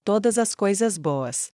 todas as coisas boas.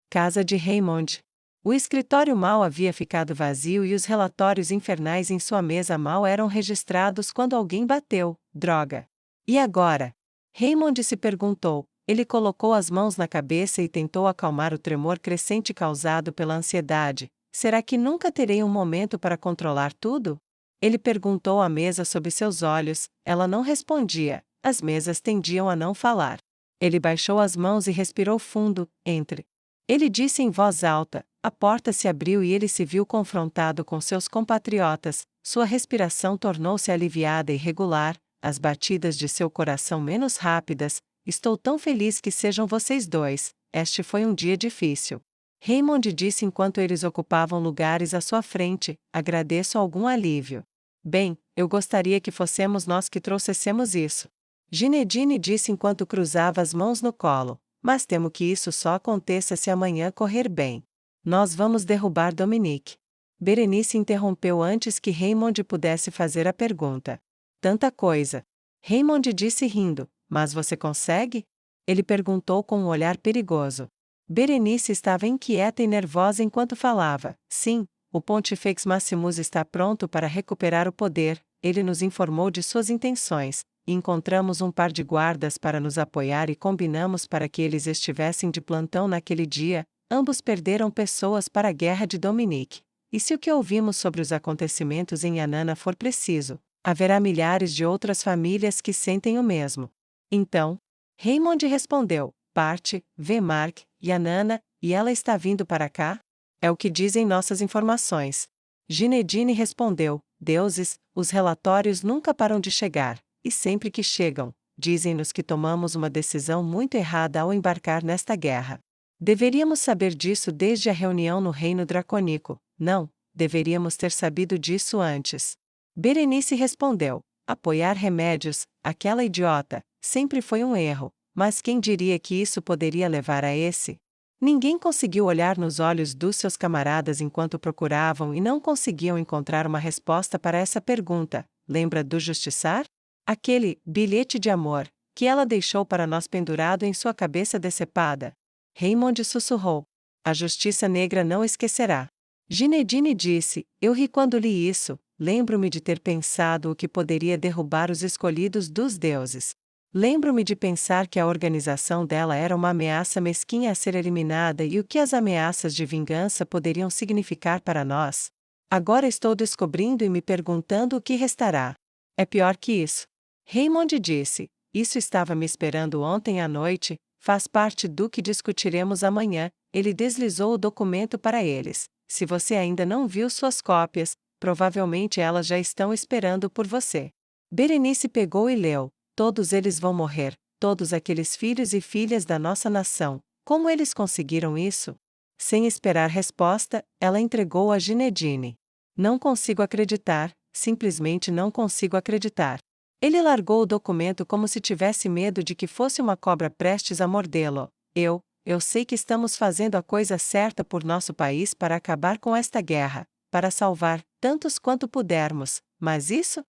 Casa de Raymond. O escritório mal havia ficado vazio e os relatórios infernais em sua mesa mal eram registrados quando alguém bateu. Droga! E agora? Raymond se perguntou. Ele colocou as mãos na cabeça e tentou acalmar o tremor crescente causado pela ansiedade. Será que nunca terei um momento para controlar tudo? Ele perguntou à mesa sob seus olhos. Ela não respondia. As mesas tendiam a não falar. Ele baixou as mãos e respirou fundo. Entre. Ele disse em voz alta. A porta se abriu e ele se viu confrontado com seus compatriotas. Sua respiração tornou-se aliviada e regular, as batidas de seu coração menos rápidas. Estou tão feliz que sejam vocês dois. Este foi um dia difícil. Raymond disse enquanto eles ocupavam lugares à sua frente. Agradeço algum alívio. Bem, eu gostaria que fossemos nós que trouxéssemos isso. Ginedine disse enquanto cruzava as mãos no colo. Mas temo que isso só aconteça se amanhã correr bem. Nós vamos derrubar Dominique. Berenice interrompeu antes que Raymond pudesse fazer a pergunta. Tanta coisa. Raymond disse rindo. Mas você consegue? Ele perguntou com um olhar perigoso. Berenice estava inquieta e nervosa enquanto falava. Sim, o Pontifex Maximus está pronto para recuperar o poder. Ele nos informou de suas intenções, e encontramos um par de guardas para nos apoiar e combinamos para que eles estivessem de plantão naquele dia. Ambos perderam pessoas para a guerra de Dominique. E se o que ouvimos sobre os acontecimentos em Yanana for preciso, haverá milhares de outras famílias que sentem o mesmo. Então, Raymond respondeu, parte, vê Mark, Yanana, e ela está vindo para cá? É o que dizem nossas informações. Ginedine respondeu, deuses, os relatórios nunca param de chegar, e sempre que chegam, dizem-nos que tomamos uma decisão muito errada ao embarcar nesta guerra. Deveríamos saber disso desde a reunião no Reino Dracônico. Não, deveríamos ter sabido disso antes. Berenice respondeu, apoiar remédios, aquela idiota, sempre foi um erro, mas quem diria que isso poderia levar a esse? Ninguém conseguiu olhar nos olhos dos seus camaradas enquanto procuravam e não conseguiam encontrar uma resposta para essa pergunta. Lembra do justiçar? Aquele bilhete de amor que ela deixou para nós pendurado em sua cabeça decepada. Raymond sussurrou. A justiça negra não esquecerá. Ginedine disse, eu ri quando li isso, lembro-me de ter pensado o que poderia derrubar os escolhidos dos deuses. Lembro-me de pensar que a organização dela era uma ameaça mesquinha a ser eliminada e o que as ameaças de vingança poderiam significar para nós. Agora estou descobrindo e me perguntando o que restará. É pior que isso. Raymond disse, isso estava me esperando ontem à noite, faz parte do que discutiremos amanhã. Ele deslizou o documento para eles. Se você ainda não viu suas cópias, provavelmente elas já estão esperando por você. Berenice pegou e leu. Todos eles vão morrer, todos aqueles filhos e filhas da nossa nação. Como eles conseguiram isso? Sem esperar resposta, ela entregou a Ginedine. Não consigo acreditar, simplesmente não consigo acreditar. Ele largou o documento como se tivesse medo de que fosse uma cobra prestes a mordê-lo. Eu sei que estamos fazendo a coisa certa por nosso país para acabar com esta guerra, para salvar tantos quanto pudermos, mas isso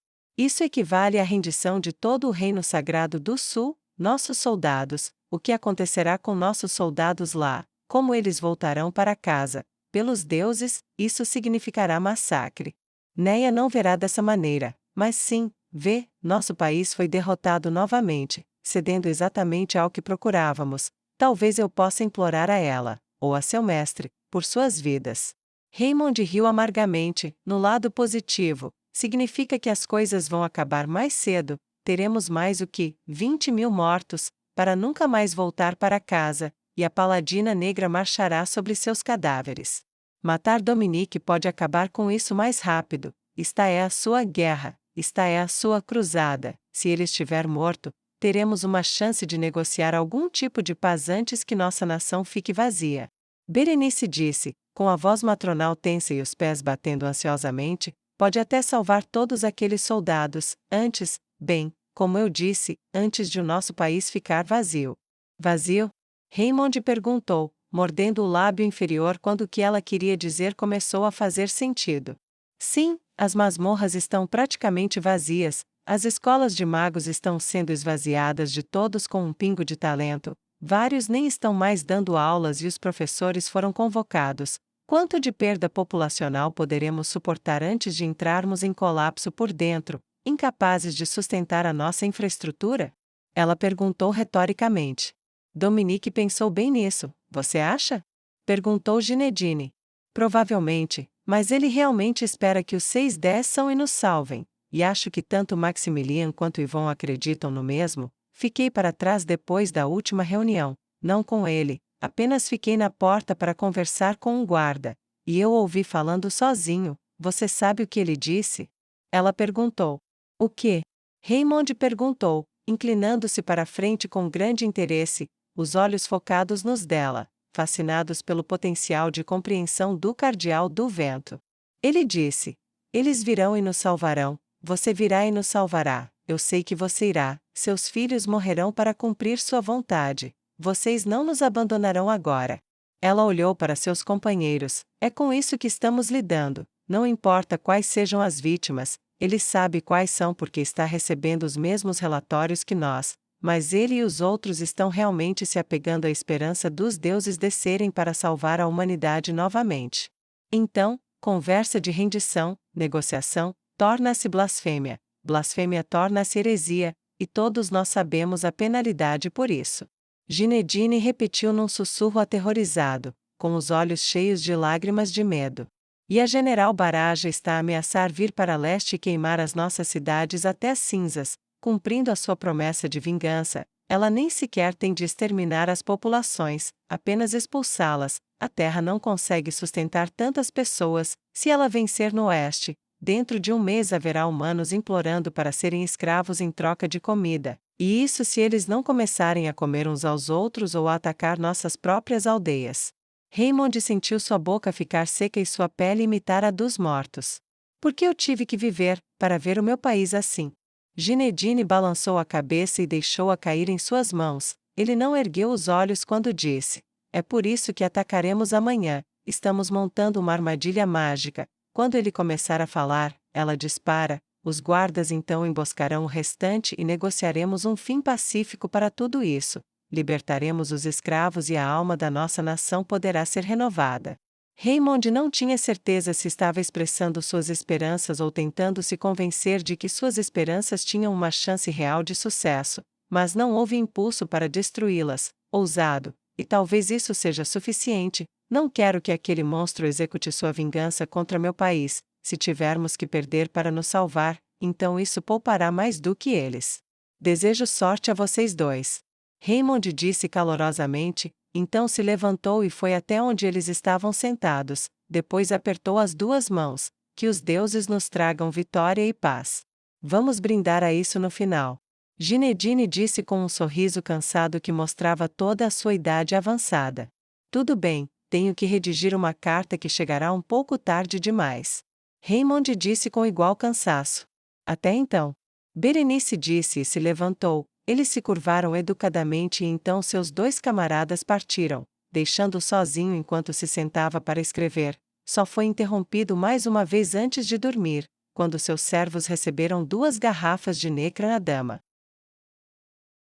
equivale à rendição de todo o Reino Sagrado do Sul, nossos soldados. O que acontecerá com nossos soldados lá? Como eles voltarão para casa? Pelos deuses, isso significará massacre. Neia não verá dessa maneira, mas sim, vê, nosso país foi derrotado novamente, cedendo exatamente ao que procurávamos. Talvez eu possa implorar a ela, ou a seu mestre, por suas vidas. Raymond riu amargamente. No lado positivo, significa que as coisas vão acabar mais cedo, teremos mais o que 20.000 mortos, para nunca mais voltar para casa, e a Paladina Negra marchará sobre seus cadáveres. Matar Dominique pode acabar com isso mais rápido. Esta é a sua guerra, esta é a sua cruzada. Se ele estiver morto, teremos uma chance de negociar algum tipo de paz antes que nossa nação fique vazia. Berenice disse, com a voz matronal tensa e os pés batendo ansiosamente, pode até salvar todos aqueles soldados, antes, bem, como eu disse, antes de o nosso país ficar vazio. Vazio? Raymond perguntou, mordendo o lábio inferior quando o que ela queria dizer começou a fazer sentido. Sim, as masmorras estão praticamente vazias, as escolas de magos estão sendo esvaziadas de todos com um pingo de talento. Vários nem estão mais dando aulas e os professores foram convocados. Quanto de perda populacional poderemos suportar antes de entrarmos em colapso por dentro, incapazes de sustentar a nossa infraestrutura? Ela perguntou retoricamente. Dominique pensou bem nisso, você acha? Perguntou Ginedine. Provavelmente, mas ele realmente espera que os 6 desçam e nos salvem, e acho que tanto Maximilian quanto Yvon acreditam no mesmo. Fiquei para trás depois da última reunião, não com ele, apenas fiquei na porta para conversar com um guarda, e eu ouvi falando sozinho. Você sabe o que ele disse? Ela perguntou. O quê? Raymond perguntou, inclinando-se para a frente com grande interesse, os olhos focados nos dela, fascinados pelo potencial de compreensão do cardeal do vento. Ele disse: eles virão e nos salvarão, você virá e nos salvará, eu sei que você irá, seus filhos morrerão para cumprir sua vontade, vocês não nos abandonarão agora. Ela olhou para seus companheiros, é com isso que estamos lidando, não importa quais sejam as vítimas, ele sabe quais são porque está recebendo os mesmos relatórios que nós, mas ele e os outros estão realmente se apegando à esperança dos deuses descerem para salvar a humanidade novamente. Então, conversa de rendição, negociação, torna-se blasfêmia, blasfêmia torna-se heresia, e todos nós sabemos a penalidade por isso. Ginedine repetiu num sussurro aterrorizado, com os olhos cheios de lágrimas de medo. E a General Baraja está a ameaçar vir para leste e queimar as nossas cidades até as cinzas, cumprindo a sua promessa de vingança. Ela nem sequer tem de exterminar as populações, apenas expulsá-las. A terra não consegue sustentar tantas pessoas. Se ela vencer no oeste, dentro de um mês haverá humanos implorando para serem escravos em troca de comida. E isso se eles não começarem a comer uns aos outros ou a atacar nossas próprias aldeias. Raymond sentiu sua boca ficar seca e sua pele imitar a dos mortos. Por que eu tive que viver, para ver o meu país assim? Ginedine balançou a cabeça e deixou-a cair em suas mãos. Ele não ergueu os olhos quando disse: é por isso que atacaremos amanhã, estamos montando uma armadilha mágica. Quando ele começar a falar, ela dispara, os guardas então emboscarão o restante e negociaremos um fim pacífico para tudo isso. Libertaremos os escravos e a alma da nossa nação poderá ser renovada. Raymond não tinha certeza se estava expressando suas esperanças ou tentando se convencer de que suas esperanças tinham uma chance real de sucesso, mas não houve impulso para destruí-las. Ousado, e talvez isso seja suficiente. Não quero que aquele monstro execute sua vingança contra meu país. Se tivermos que perder para nos salvar, então isso poupará mais do que eles. Desejo sorte a vocês dois. Raymond disse calorosamente, então se levantou e foi até onde eles estavam sentados, depois apertou as duas mãos. Que os deuses nos tragam vitória e paz. Vamos brindar a isso no final. Ginedine disse com um sorriso cansado que mostrava toda a sua idade avançada. Tudo bem, tenho que redigir uma carta que chegará um pouco tarde demais. Raymond disse com igual cansaço. Até então. Berenice disse e se levantou. Eles se curvaram educadamente e então seus 2 camaradas partiram, deixando-o sozinho enquanto se sentava para escrever. Só foi interrompido mais uma vez antes de dormir, quando seus servos receberam 2 garrafas de necra na dama.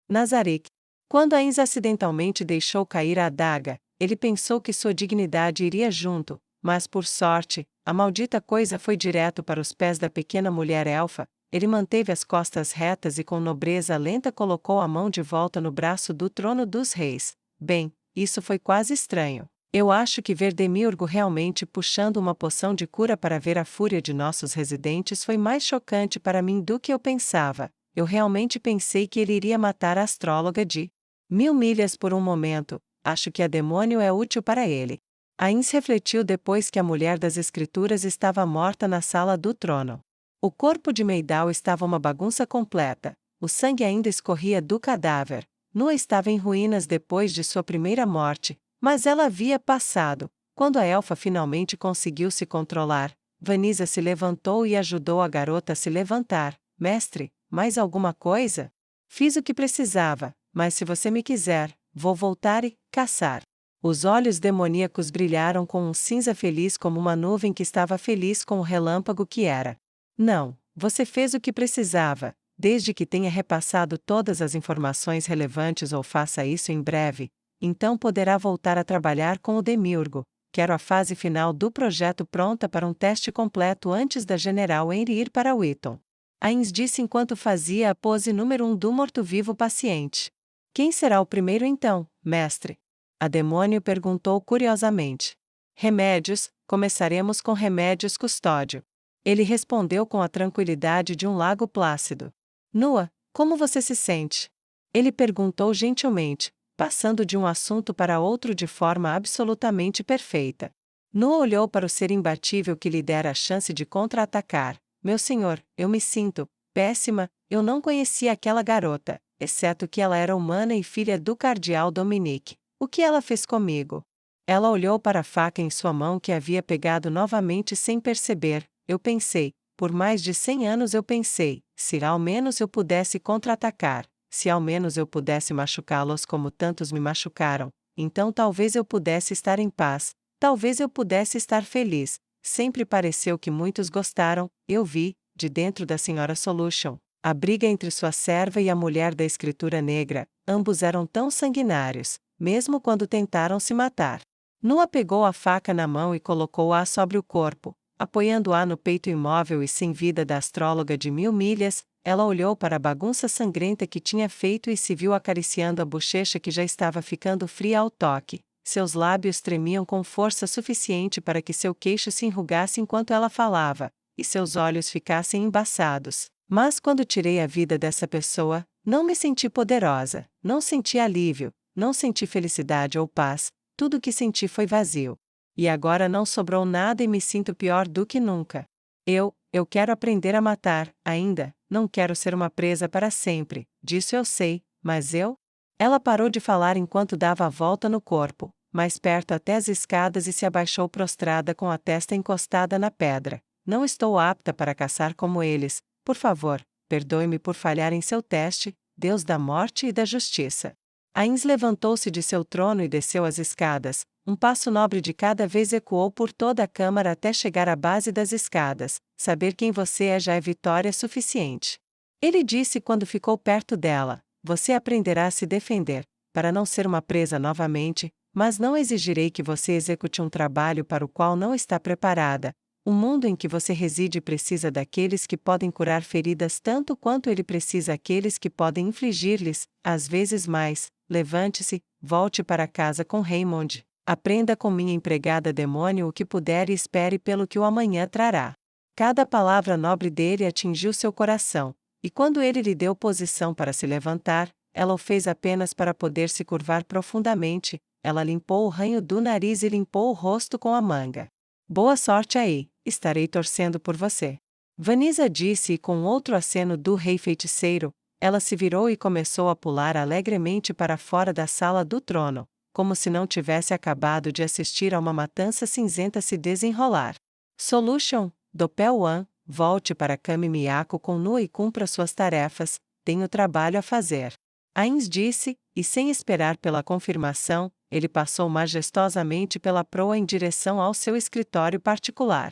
Nazarick. Quando Ains acidentalmente deixou cair a adaga, ele pensou que sua dignidade iria junto, mas por sorte, a maldita coisa foi direto para os pés da pequena mulher elfa. Ele manteve as costas retas e com nobreza lenta colocou a mão de volta no braço do trono dos reis. Bem, isso foi quase estranho. Eu acho que ver Demiurgo realmente puxando uma poção de cura para ver a fúria de nossos residentes foi mais chocante para mim do que eu pensava. Eu realmente pensei que ele iria matar a astróloga de 1000 milhas por um momento. Acho que a demônio é útil para ele. Ains refletiu depois que a mulher das escrituras estava morta na sala do trono. O corpo de Meidal estava uma bagunça completa, o sangue ainda escorria do cadáver. Nua estava em ruínas depois de sua primeira morte, mas ela havia passado. Quando a elfa finalmente conseguiu se controlar, Vanisa se levantou e ajudou a garota a se levantar. Mestre, mais alguma coisa? Fiz o que precisava, mas se você me quiser, vou voltar e caçar. Os olhos demoníacos brilharam com um cinza feliz como uma nuvem que estava feliz com o relâmpago que era. Não, você fez o que precisava, desde que tenha repassado todas as informações relevantes ou faça isso em breve, então poderá voltar a trabalhar com o demiurgo. Quero a fase final do projeto pronta para um teste completo antes da General Henry ir para Wheaton. Ains disse enquanto fazia a pose número 1 do morto-vivo paciente. Quem será o primeiro então, mestre? A demônio perguntou curiosamente. Remédios, começaremos com remédios custódio. Ele respondeu com a tranquilidade de um lago plácido. Nua, como você se sente? Ele perguntou gentilmente, passando de um assunto para outro de forma absolutamente perfeita. Nua olhou para o ser imbatível que lhe dera a chance de contra-atacar. Meu senhor, eu me sinto péssima, eu não conhecia aquela garota, exceto que ela era humana e filha do cardeal Dominique. O que ela fez comigo? Ela olhou para a faca em sua mão que havia pegado novamente sem perceber. Eu pensei, por mais de 100 anos eu pensei, se ao menos eu pudesse contra-atacar, se ao menos eu pudesse machucá-los como tantos me machucaram, então talvez eu pudesse estar em paz, talvez eu pudesse estar feliz. Sempre pareceu que muitos gostaram, eu vi, de dentro da Sra. Solution, a briga entre sua serva e a mulher da escritura negra, ambos eram tão sanguinários, mesmo quando tentaram se matar. Nua pegou a faca na mão e colocou-a sobre o corpo, apoiando-a no peito imóvel e sem vida da astróloga de 1000 milhas. Ela olhou para a bagunça sangrenta que tinha feito e se viu acariciando a bochecha que já estava ficando fria ao toque. Seus lábios tremiam com força suficiente para que seu queixo se enrugasse enquanto ela falava, e seus olhos ficassem embaçados. Mas quando tirei a vida dessa pessoa, não me senti poderosa, não senti alívio, não senti felicidade ou paz, tudo o que senti foi vazio. E agora não sobrou nada e me sinto pior do que nunca. Eu quero aprender a matar, ainda, não quero ser uma presa para sempre, disso eu sei, mas eu? Ela parou de falar enquanto dava a volta no corpo, mais perto até as escadas e se abaixou prostrada com a testa encostada na pedra. Não estou apta para caçar como eles, por favor, perdoe-me por falhar em seu teste, Deus da morte e da justiça. Ains levantou-se de seu trono e desceu as escadas. Um passo nobre de cada vez ecoou por toda a câmara até chegar à base das escadas. Saber quem você é já é vitória suficiente. Ele disse quando ficou perto dela. Você aprenderá a se defender, para não ser uma presa novamente, mas não exigirei que você execute um trabalho para o qual não está preparada. O mundo em que você reside precisa daqueles que podem curar feridas tanto quanto ele precisa daqueles que podem infligir-lhes, às vezes mais. Levante-se, volte para casa com Raymond. Aprenda com minha empregada demônio o que puder e espere pelo que o amanhã trará. Cada palavra nobre dele atingiu seu coração, e quando ele lhe deu posição para se levantar, ela o fez apenas para poder se curvar profundamente. Ela limpou o ranho do nariz e limpou o rosto com a manga. Boa sorte aí, estarei torcendo por você. Vanessa disse e com outro aceno do rei feiticeiro, ela se virou e começou a pular alegremente para fora da sala do trono, como se não tivesse acabado de assistir a uma matança cinzenta se desenrolar. Solution, Dopel One, volte para Kami Miyako com Nua e cumpra suas tarefas, tenho trabalho a fazer. Ains disse, e sem esperar pela confirmação, ele passou majestosamente pela proa em direção ao seu escritório particular.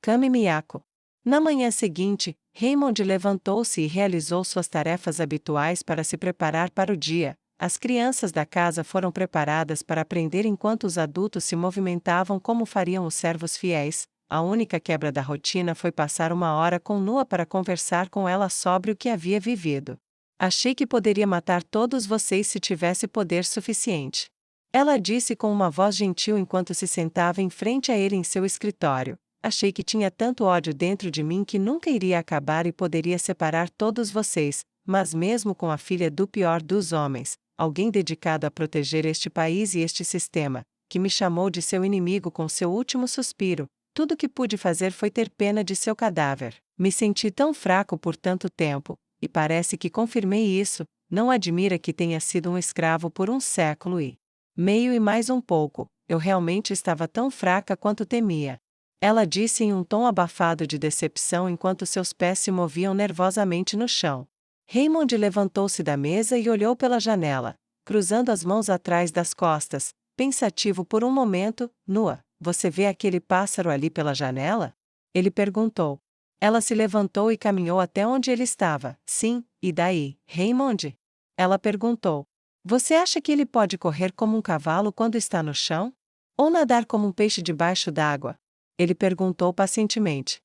Kami Miyako. Na manhã seguinte, Raymond levantou-se e realizou suas tarefas habituais para se preparar para o dia. As crianças da casa foram preparadas para aprender enquanto os adultos se movimentavam como fariam os servos fiéis. A única quebra da rotina foi passar uma hora com Nua para conversar com ela sobre o que havia vivido. Achei que poderia matar todos vocês se tivesse poder suficiente. Ela disse com uma voz gentil enquanto se sentava em frente a ele em seu escritório. Achei que tinha tanto ódio dentro de mim que nunca iria acabar e poderia separar todos vocês, mas mesmo com a filha do pior dos homens, alguém dedicado a proteger este país e este sistema, que me chamou de seu inimigo com seu último suspiro, tudo que pude fazer foi ter pena de seu cadáver. Me senti tão fraco por tanto tempo, e parece que confirmei isso. Não admira que tenha sido um escravo por 1 século e meio e mais um pouco. Eu realmente estava tão fraca quanto temia. Ela disse em um tom abafado de decepção enquanto seus pés se moviam nervosamente no chão. Raymond levantou-se da mesa e olhou pela janela, cruzando as mãos atrás das costas, pensativo por um momento. Nua, você vê aquele pássaro ali pela janela? Ele perguntou. Ela se levantou e caminhou até onde ele estava. Sim, e daí, Raymond? Ela perguntou. Você acha que ele pode correr como um cavalo quando está no chão? Ou nadar como um peixe debaixo d'água? Ele perguntou pacientemente.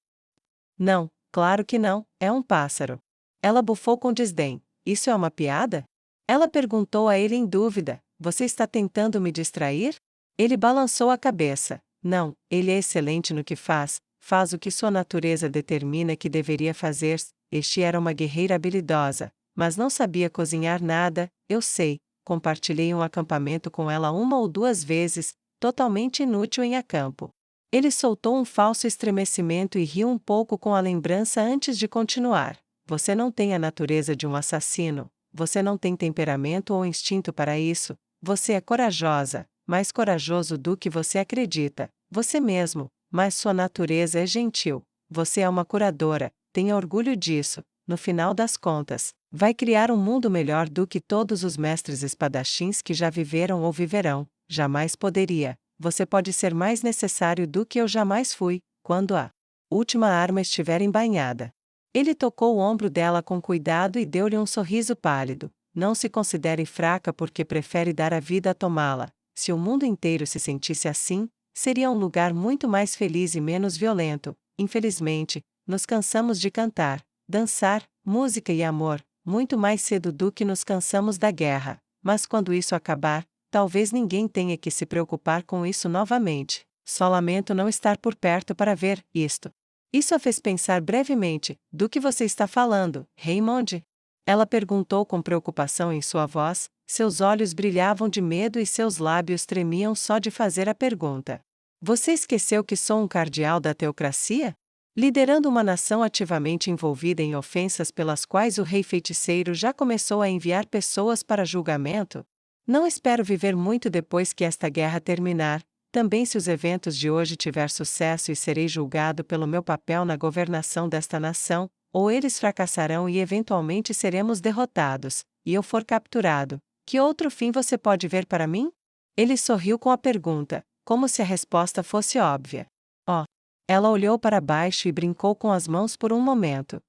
Não, claro que não, é um pássaro. Ela bufou com desdém. Isso é uma piada? Ela perguntou a ele em dúvida. Você está tentando me distrair? Ele balançou a cabeça. Não, ele é excelente no que faz, faz o que sua natureza determina que deveria fazer. Este era uma guerreira habilidosa, mas não sabia cozinhar nada, eu sei. Compartilhei um acampamento com ela uma ou duas vezes, totalmente inútil em acampo. Ele soltou um falso estremecimento e riu um pouco com a lembrança antes de continuar. Você não tem a natureza de um assassino, você não tem temperamento ou instinto para isso, você é corajosa, mais corajoso do que você acredita, você mesmo, mas sua natureza é gentil, você é uma curadora, tenha orgulho disso, no final das contas, vai criar um mundo melhor do que todos os mestres espadachins que já viveram ou viverão, jamais poderia. Você pode ser mais necessário do que eu jamais fui, quando a última arma estiver embainhada. Ele tocou o ombro dela com cuidado e deu-lhe um sorriso pálido. Não se considere fraca porque prefere dar a vida a tomá-la. Se o mundo inteiro se sentisse assim, seria um lugar muito mais feliz e menos violento. Infelizmente, nos cansamos de cantar, dançar, música e amor, muito mais cedo do que nos cansamos da guerra. Mas quando isso acabar, talvez ninguém tenha que se preocupar com isso novamente. Só lamento não estar por perto para ver isto. Isso a fez pensar brevemente. Do que você está falando, Raymond? Ela perguntou com preocupação em sua voz, seus olhos brilhavam de medo e seus lábios tremiam só de fazer a pergunta. Você esqueceu que sou um cardeal da teocracia? Liderando uma nação ativamente envolvida em ofensas pelas quais o rei feiticeiro já começou a enviar pessoas para julgamento? Não espero viver muito depois que esta guerra terminar, também se os eventos de hoje tiver sucesso e serei julgado pelo meu papel na governação desta nação, ou eles fracassarão e eventualmente seremos derrotados, e eu for capturado. Que outro fim você pode ver para mim? Ele sorriu com a pergunta, como se a resposta fosse óbvia. Oh! Ela olhou para baixo e brincou com as mãos por um momento.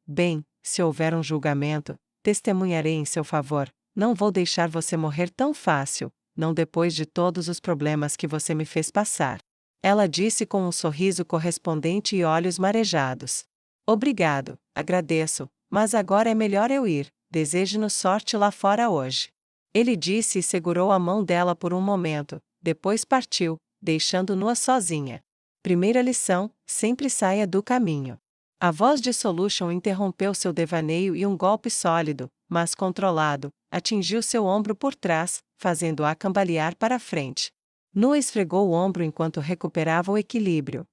Bem, se houver um julgamento, testemunharei em seu favor. Não vou deixar você morrer tão fácil, não depois de todos os problemas que você me fez passar. Ela disse com um sorriso correspondente e olhos marejados. Obrigado, agradeço, mas agora é melhor eu ir, deseje-nos sorte lá fora hoje. Ele disse e segurou a mão dela por um momento, depois partiu, deixando-no sozinha. Primeira lição, sempre saia do caminho. A voz de Solution interrompeu seu devaneio e um golpe sólido, mas controlado, atingiu seu ombro por trás, fazendo-a cambalear para a frente. Nu esfregou o ombro enquanto recuperava o equilíbrio.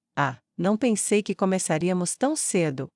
Não pensei que começaríamos tão cedo,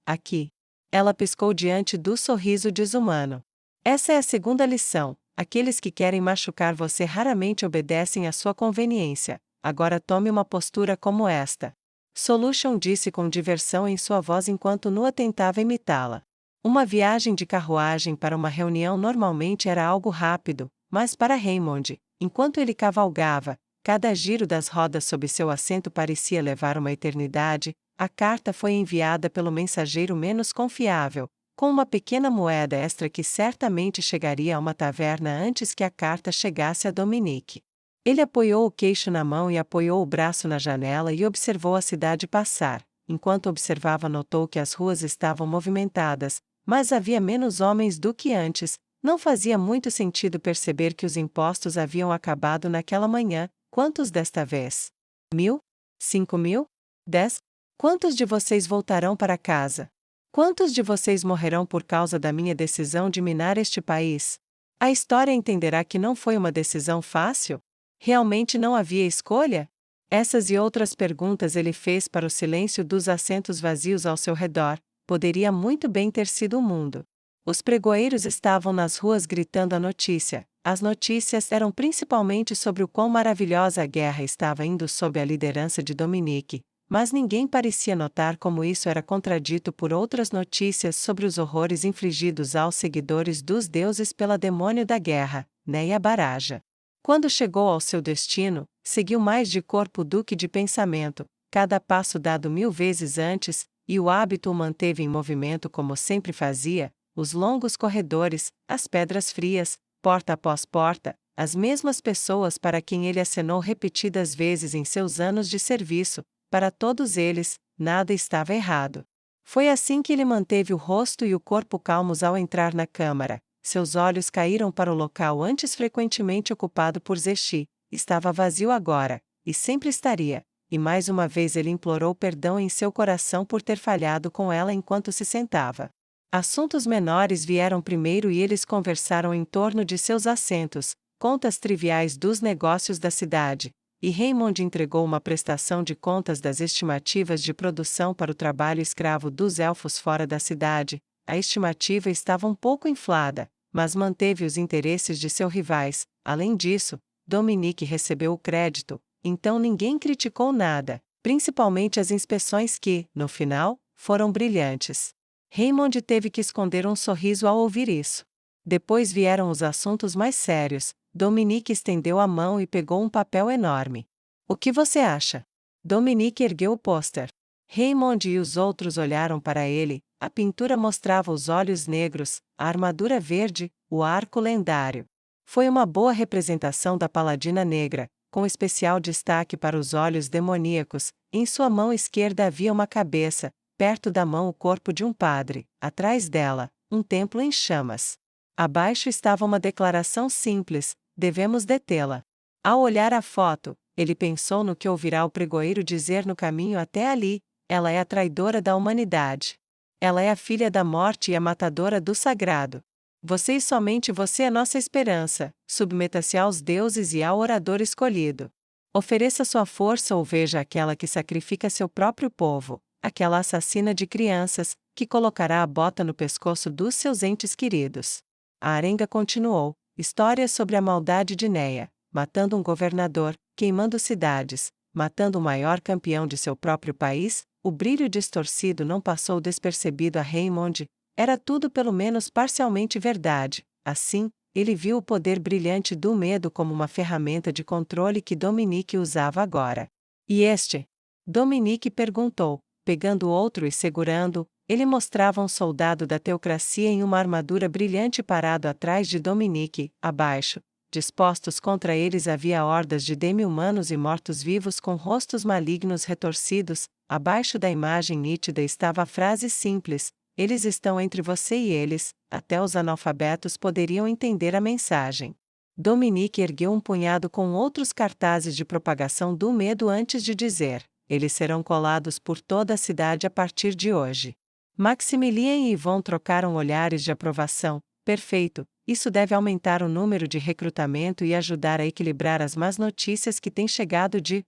aqui. Ela piscou diante do sorriso desumano. Essa é a segunda lição, aqueles que querem machucar você raramente obedecem à sua conveniência, agora tome uma postura como esta. Solution disse com diversão em sua voz enquanto Nua tentava imitá-la. Uma viagem de carruagem para uma reunião normalmente era algo rápido, mas para Raymond, enquanto ele cavalgava, cada giro das rodas sob seu assento parecia levar uma eternidade. A carta foi enviada pelo mensageiro menos confiável, com uma pequena moeda extra que certamente chegaria a uma taverna antes que a carta chegasse a Dominique. Ele apoiou o queixo na mão e apoiou o braço na janela e observou a cidade passar. Enquanto observava, notou que as ruas estavam movimentadas, mas havia menos homens do que antes. Não fazia muito sentido perceber que os impostos haviam acabado naquela manhã. Quantos desta vez? 1.000? 5.000? 10? Quantos de vocês voltarão para casa? Quantos de vocês morrerão por causa da minha decisão de minar este país? A história entenderá que não foi uma decisão fácil? Realmente não havia escolha? Essas e outras perguntas ele fez para o silêncio dos assentos vazios ao seu redor. Poderia muito bem ter sido o mundo. Os pregoeiros estavam nas ruas gritando a notícia. As notícias eram principalmente sobre o quão maravilhosa a guerra estava indo sob a liderança de Dominique, mas ninguém parecia notar como isso era contradito por outras notícias sobre os horrores infligidos aos seguidores dos deuses pela demônio da guerra, Neia Baraja. Quando chegou ao seu destino, seguiu mais de corpo do que de pensamento. Cada passo dado 1000 vezes antes, e o hábito o manteve em movimento como sempre fazia, os longos corredores, as pedras frias, porta após porta, as mesmas pessoas para quem ele acenou repetidas vezes em seus anos de serviço, para todos eles, nada estava errado. Foi assim que ele manteve o rosto e o corpo calmos ao entrar na câmara. Seus olhos caíram para o local antes frequentemente ocupado por Zexi. Estava vazio agora, e sempre estaria. E mais uma vez ele implorou perdão em seu coração por ter falhado com ela enquanto se sentava. Assuntos menores vieram primeiro e eles conversaram em torno de seus assentos, contas triviais dos negócios da cidade, e Raymond entregou uma prestação de contas das estimativas de produção para o trabalho escravo dos elfos fora da cidade. A estimativa estava um pouco inflada, mas manteve os interesses de seus rivais. Além disso, Dominique recebeu o crédito, então ninguém criticou nada, principalmente as inspeções que, no final, foram brilhantes. Raymond teve que esconder um sorriso ao ouvir isso. Depois vieram os assuntos mais sérios. Dominique estendeu a mão e pegou um papel enorme. O que você acha? Dominique ergueu o pôster. Raymond e os outros olharam para ele. A pintura mostrava os olhos negros, a armadura verde, o arco lendário. Foi uma boa representação da paladina negra, com especial destaque para os olhos demoníacos. Em sua mão esquerda havia uma cabeça, perto da mão o corpo de um padre, atrás dela, um templo em chamas. Abaixo estava uma declaração simples: devemos detê-la. Ao olhar a foto, ele pensou no que ouvirá o pregoeiro dizer no caminho até ali: ela é a traidora da humanidade. Ela é a filha da morte e a matadora do sagrado. Você e somente você é nossa esperança. Submeta-se aos deuses e ao orador escolhido. Ofereça sua força ou veja aquela que sacrifica seu próprio povo, aquela assassina de crianças, que colocará a bota no pescoço dos seus entes queridos. A arenga continuou. Histórias sobre a maldade de Neia, matando um governador, queimando cidades, matando o maior campeão de seu próprio país. O brilho distorcido não passou despercebido a Raymond. Era tudo pelo menos parcialmente verdade. Assim, ele viu o poder brilhante do medo como uma ferramenta de controle que Dominique usava agora. E este? Dominique perguntou, pegando outro e segurando. Ele mostrava um soldado da teocracia em uma armadura brilhante parado atrás de Dominique. Abaixo, dispostos contra eles, havia hordas de demi-humanos e mortos-vivos com rostos malignos retorcidos. Abaixo da imagem nítida estava a frase simples: eles estão entre você e eles. Até os analfabetos poderiam entender a mensagem. Dominique ergueu um punhado com outros cartazes de propagação do medo antes de dizer: eles serão colados por toda a cidade a partir de hoje. Maximilien e Yvon trocaram olhares de aprovação. Perfeito, isso deve aumentar o número de recrutamento e ajudar a equilibrar as más notícias que têm chegado de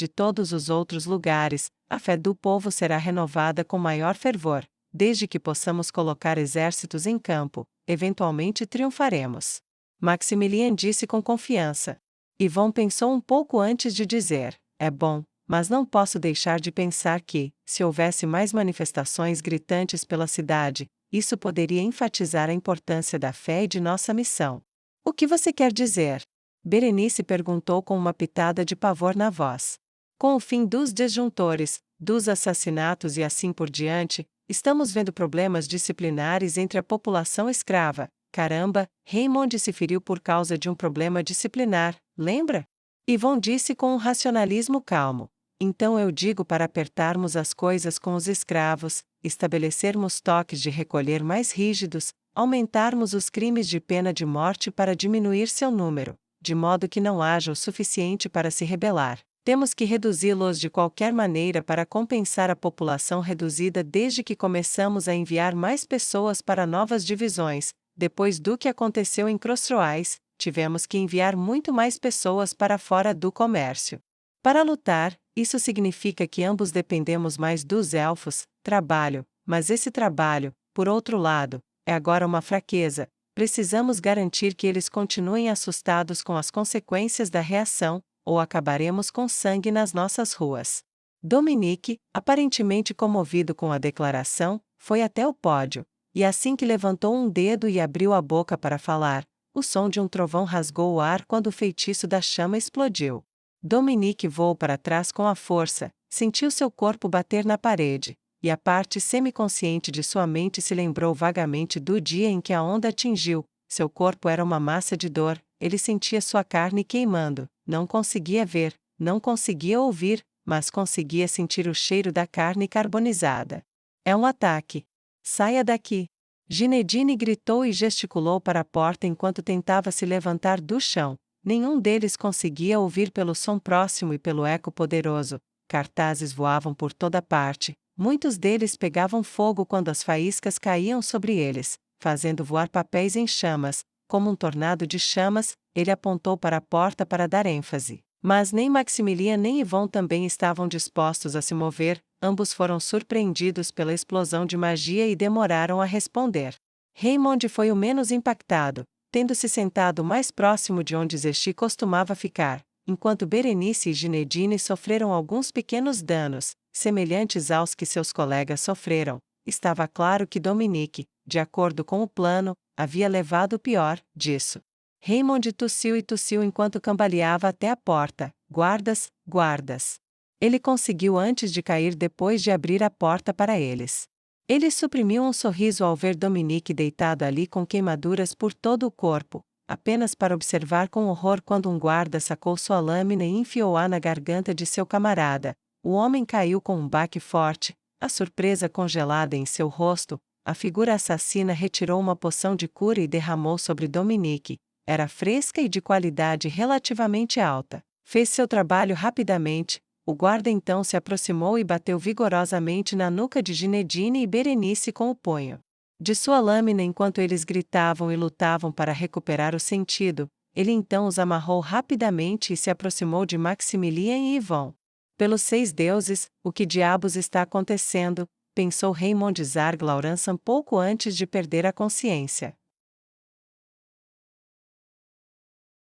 todos os outros lugares. A fé do povo será renovada com maior fervor. Desde que possamos colocar exércitos em campo, eventualmente triunfaremos. Maximilien disse com confiança. Yvon pensou um pouco antes de dizer: é bom. Mas não posso deixar de pensar que, se houvesse mais manifestações gritantes pela cidade, isso poderia enfatizar a importância da fé e de nossa missão. O que você quer dizer? Berenice perguntou com uma pitada de pavor na voz. Com o fim dos disjuntores, dos assassinatos e assim por diante, estamos vendo problemas disciplinares entre a população escrava. Caramba, Raymond se feriu por causa de um problema disciplinar, lembra? Yvon disse com um racionalismo calmo. Então eu digo para apertarmos as coisas com os escravos, estabelecermos toques de recolher mais rígidos, aumentarmos os crimes de pena de morte para diminuir seu número, de modo que não haja o suficiente para se rebelar. Temos que reduzi-los de qualquer maneira para compensar a população reduzida desde que começamos a enviar mais pessoas para novas divisões. Depois do que aconteceu em Crossroads, tivemos que enviar muito mais pessoas para fora do comércio. Para lutar, isso significa que ambos dependemos mais dos elfos, trabalho, mas esse trabalho, por outro lado, é agora uma fraqueza. Precisamos garantir que eles continuem assustados com as consequências da reação, ou acabaremos com sangue nas nossas ruas. Dominique, aparentemente comovido com a declaração, foi até o pódio, e assim que levantou um dedo e abriu a boca para falar, o som de um trovão rasgou o ar quando o feitiço da chama explodiu. Dominique voou para trás com a força, sentiu seu corpo bater na parede, e a parte semiconsciente de sua mente se lembrou vagamente do dia em que a onda atingiu. Seu corpo era uma massa de dor, ele sentia sua carne queimando, não conseguia ver, não conseguia ouvir, mas conseguia sentir o cheiro da carne carbonizada. É um ataque. Saia daqui! Ginedine gritou e gesticulou para a porta enquanto tentava se levantar do chão. Nenhum deles conseguia ouvir pelo som próximo e pelo eco poderoso. Cartazes voavam por toda parte. Muitos deles pegavam fogo quando as faíscas caíam sobre eles, fazendo voar papéis em chamas. Como um tornado de chamas, ele apontou para a porta para dar ênfase. Mas nem Maximilian nem Yvonne também estavam dispostos a se mover, ambos foram surpreendidos pela explosão de magia e demoraram a responder. Raymond foi o menos impactado, tendo se sentado mais próximo de onde Zesti costumava ficar, enquanto Berenice e Ginedine sofreram alguns pequenos danos, semelhantes aos que seus colegas sofreram. Estava claro que Dominique, de acordo com o plano, havia levado o pior disso. Raymond tossiu e tossiu enquanto cambaleava até a porta. Guardas, guardas. Ele conseguiu antes de cair depois de abrir a porta para eles. Ele suprimiu um sorriso ao ver Dominique deitado ali com queimaduras por todo o corpo, apenas para observar com horror quando um guarda sacou sua lâmina e enfiou-a na garganta de seu camarada. O homem caiu com um baque forte, a surpresa congelada em seu rosto. A figura assassina retirou uma poção de cura e derramou sobre Dominique. Era fresca e de qualidade relativamente alta. Fez seu trabalho rapidamente. O guarda então se aproximou e bateu vigorosamente na nuca de Ginedine e Berenice com o punho de sua lâmina enquanto eles gritavam e lutavam para recuperar o sentido. Ele então os amarrou rapidamente e se aproximou de Maximilian e Yvonne. Pelos 6 deuses, o que diabos está acontecendo? Pensou Raymond Zarglauransan pouco antes de perder a consciência.